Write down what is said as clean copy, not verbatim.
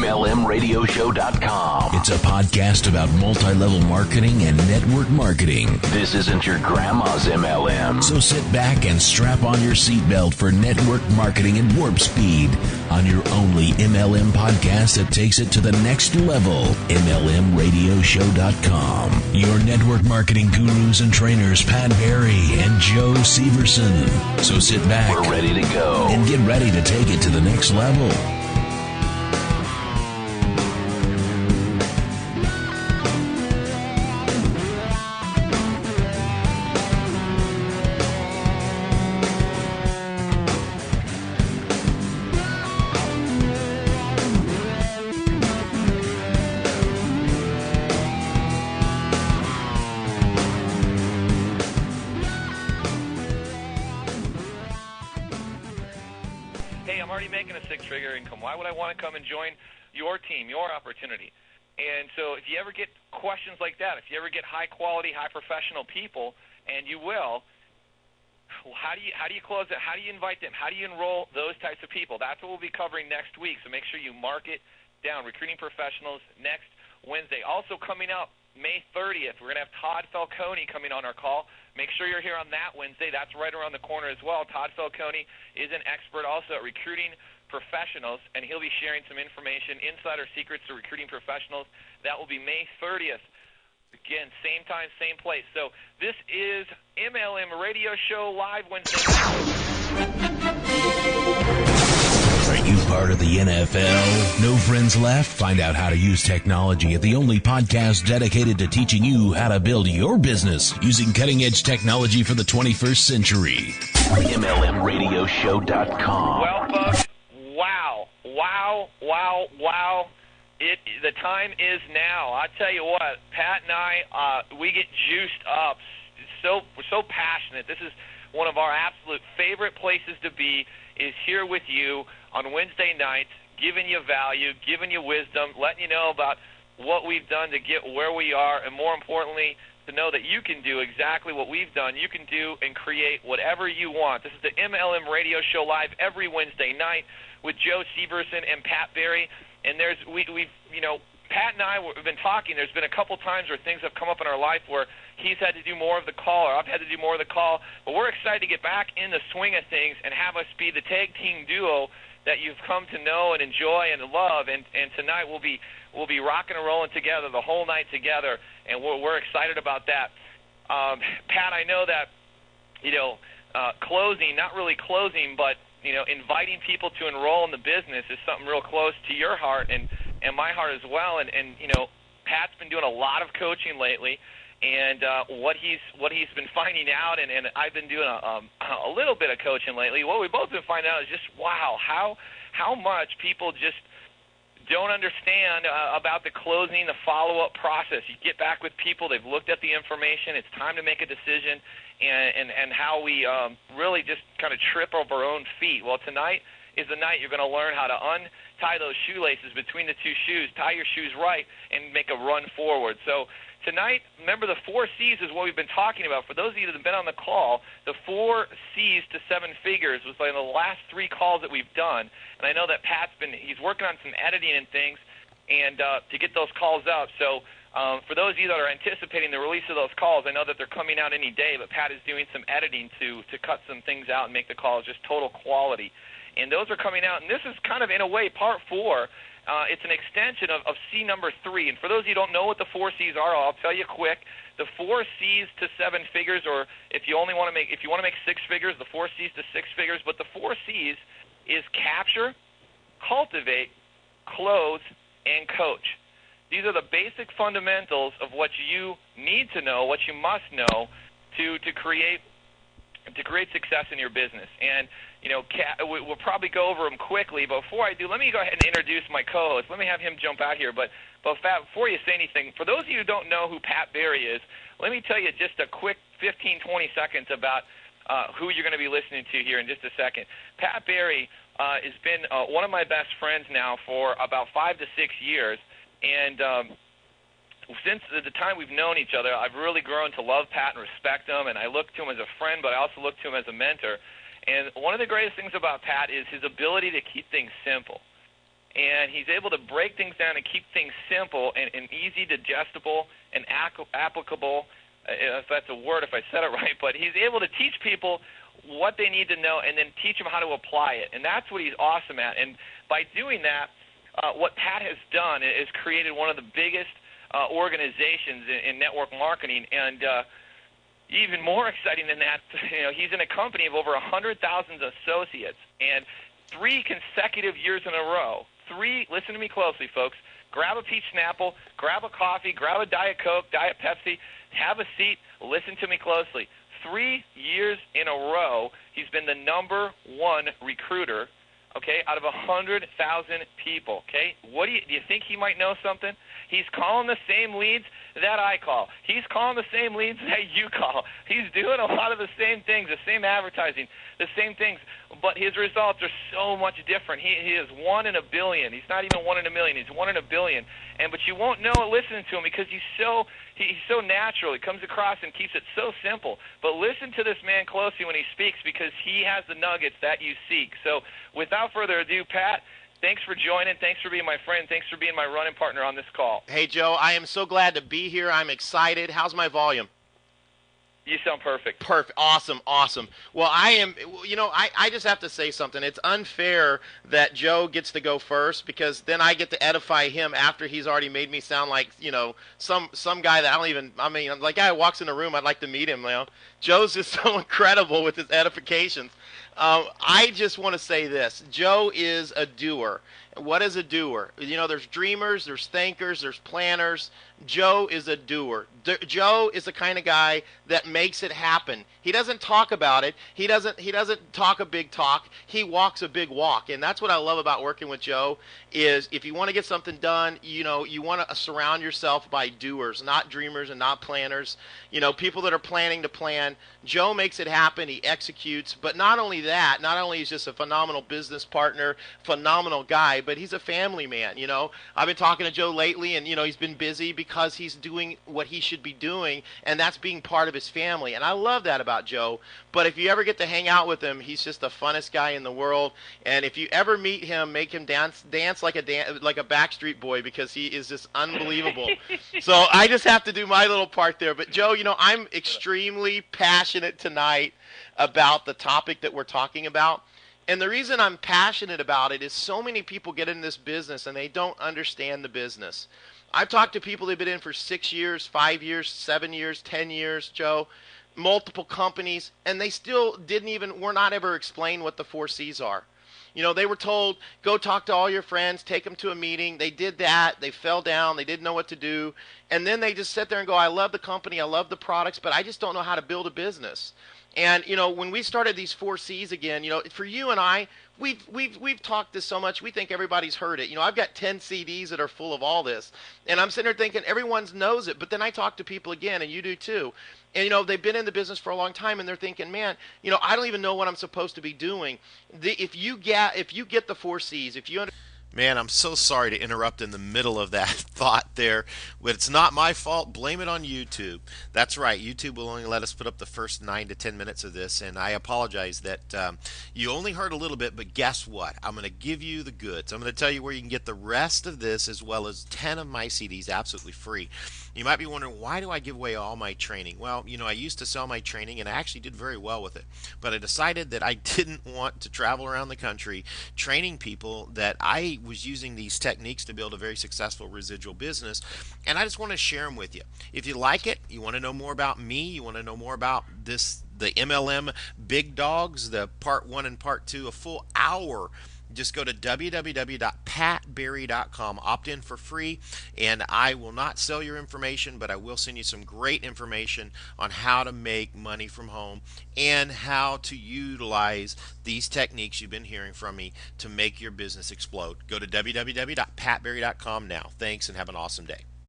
MLMRadioshow.com. It's a podcast about multi-level marketing and network marketing. This isn't your grandma's MLM. So sit back and strap on your seatbelt for network marketing at warp speed on your only MLM podcast that takes it to the next level. MLMRadioshow.com. Your network marketing gurus and trainers, Pat Barry and Joe Severson. So sit back. We're ready to go. And get ready to take it to the next level. Why would I want to come and join your team, your opportunity? And so if you ever get questions like that, if you ever get high-quality, high-professional people, and you will, how do you close it? How do you invite them? How do you enroll those types of people? That's what we'll be covering next week, so make sure you mark it down. Recruiting Professionals next Wednesday. Also coming up, May 30th, we're going to have Todd Falcone coming on our call. Make sure you're here on that Wednesday. That's right around the corner as well. Todd Falcone is an expert also at recruiting professionals, and he'll be sharing some information, insider secrets to recruiting professionals. That will be May 30th. Again, same time, same place. So this is MLM Radio Show live Wednesday. Are you part of the NFL? No friends left? Find out how to use technology at the only podcast dedicated to teaching you how to build your business using cutting-edge technology for the 21st century. MLMRadioshow.com. Well, folks, wow. The time is now. I tell you what, Pat and I, we get juiced up. We're so passionate. This is one of our absolute favorite places to be, is here with you on Wednesday nights, giving you value, giving you wisdom, letting you know about what we've done to get where we are, and more importantly, to know that you can do exactly what we've done. You can do and create whatever you want. This is the MLM Radio Show live every Wednesday night with Joe Severson and Pat Barry. And Pat and I have been talking. There's been a couple times where things have come up in our life where he's had to do more of the call, or I've had to do more of the call. But we're excited to get back in the swing of things and have us be the tag team duo that you've come to know and enjoy and love. And tonight we'll be rocking and rolling together the whole night together, and we're excited about that. Pat, I know that closing, not really closing, but inviting people to enroll in the business is something real close to your heart and my heart as well. And Pat's been doing a lot of coaching lately, and what he's been finding out, and I've been doing a little bit of coaching lately. What we've both been finding out is just wow, how much people just don't understand about the closing, the follow-up process. You get back with people, they've looked at the information, it's time to make a decision, and how we really just kind of trip over our own feet. Well, tonight is the night you're going to learn how to untie those shoelaces between the two shoes, tie your shoes right, and make a run forward. So tonight, remember the 4 C's is what we've been talking about. For those of you that have been on the call, the 4 C's to 7 figures was like the last 3 calls that we've done. And I know that Pat's he's working on some editing and things and to get those calls up. So for those of you that are anticipating the release of those calls, I know that they're coming out any day, but Pat is doing some editing to cut some things out and make the calls just total quality. And those are coming out. And this is kind of, in a way, part 4. It's an extension of C number 3. And for those of you who don't know what the 4 C's are, I'll tell you quick. The 4 C's to 7 figures, or if you want to make 6 figures, the 4 C's to 6 figures. But the 4 C's is capture, cultivate, close, and coach. These are the basic fundamentals of what you need to know, what you must know to create success in your business. And we'll probably go over them quickly, but before I do, let me go ahead and introduce my co-host. Let me have him jump out here. But before you say anything, for those of you who don't know who Pat Barry is, let me tell you just a quick 15, 20 seconds about who you're going to be listening to here in just a second. Pat Barry has been one of my best friends now for about 5 to 6 years, and since the time we've known each other, I've really grown to love Pat and respect him, and I look to him as a friend, but I also look to him as a mentor. And one of the greatest things about Pat is his ability to keep things simple. and he's able to break things down and keep things simple and easy, digestible, and applicable, if that's a word, if I said it right. But he's able to teach people what they need to know and then teach them how to apply it. And that's what he's awesome at. And by doing that, what Pat has done is created one of the biggest organizations in network marketing. And even more exciting than that, he's in a company of over 100,000 associates. And 3 consecutive years in a row, listen to me closely, folks, grab a peach Snapple, grab a coffee, grab a Diet Coke, Diet Pepsi, have a seat, listen to me closely. 3 years in a row, he's been the number 1 recruiter, okay, out of 100,000 people, okay? Do you think he might know something? He's calling the same leads that I call. He's calling the same leads that you call. He's doing a lot of the same things, the same advertising, the same things, but his results are so much different. He is 1 in a billion. He's not even 1 in a million. He's 1 in a billion. But you won't know it listening to him because he's so natural. He comes across and keeps it so simple. But listen to this man closely when he speaks because he has the nuggets that you seek. So without further ado, Pat, thanks for joining. Thanks for being my friend. Thanks for being my running partner on this call. Hey, Joe, I am so glad to be here. I'm excited. How's my volume? You sound perfect. Perfect. Awesome. Well, I just have to say something. It's unfair that Joe gets to go first because then I get to edify him after he's already made me sound like, some guy that like guy who walks in the room, I'd like to meet him, Joe's just so incredible with his edifications. I just want to say this. Joe is a doer. What is a doer? There's dreamers, there's thinkers, there's planners. Joe is a doer. Joe is the kind of guy that makes it happen. He doesn't talk about it. He doesn't talk a big talk. He walks a big walk. And that's what I love about working with Joe is if you want to get something done, you want to surround yourself by doers, not dreamers and not planners. People that are planning to plan. Joe makes it happen. He executes. But not only that, not only is he just a phenomenal business partner, phenomenal guy, but he's a family man. I've been talking to Joe lately, and he's been busy because he's doing what he should be doing, and that's being part of his family. And I love that about Joe. But if you ever get to hang out with him, he's just the funnest guy in the world. And if you ever meet him, make him dance like a Backstreet Boy because he is just unbelievable. So I just have to do my little part there. But Joe, I'm extremely passionate tonight about the topic that we're talking about. And the reason I'm passionate about it is so many people get in this business and they don't understand the business. I've talked to people that have been in for 6 years, 5 years, 7 years, 10 years, Joe, multiple companies, and they still were not ever explained what the 4 C's are. They were told, go talk to all your friends, take them to a meeting. They did that. They fell down. They didn't know what to do. And then they just sit there and go, I love the company. I love the products, but I just don't know how to build a business. And, when we started these 4 C's again, for you and I, we've talked this so much, we think everybody's heard it. I've got 10 CDs that are full of all this. And I'm sitting there thinking everyone knows it. But then I talk to people again, and you do too. And, they've been in the business for a long time, and they're thinking, man, I don't even know what I'm supposed to be doing. If you get the 4 C's, if you Man, I'm so sorry to interrupt in the middle of that thought there, but it's not my fault. Blame it on YouTube. That's right. YouTube will only let us put up the first 9 to 10 minutes of this, and I apologize that you only heard a little bit, but guess what? I'm going to give you the goods. I'm going to tell you where you can get the rest of this as well as 10 of my CDs absolutely free. You might be wondering, why do I give away all my training? Well, I used to sell my training, and I actually did very well with it, but I decided that I didn't want to travel around the country training people that I was using these techniques to build a very successful residual business, and I just want to share them with you. If you like it, you want to know more about me, you want to know more about the MLM Big Dogs, the part 1 and part 2, a full hour, just go to www.patberry.com, opt in for free, and I will not sell your information, but I will send you some great information on how to make money from home and how to utilize these techniques you've been hearing from me to make your business explode. Go to www.patberry.com now. Thanks, and have an awesome day.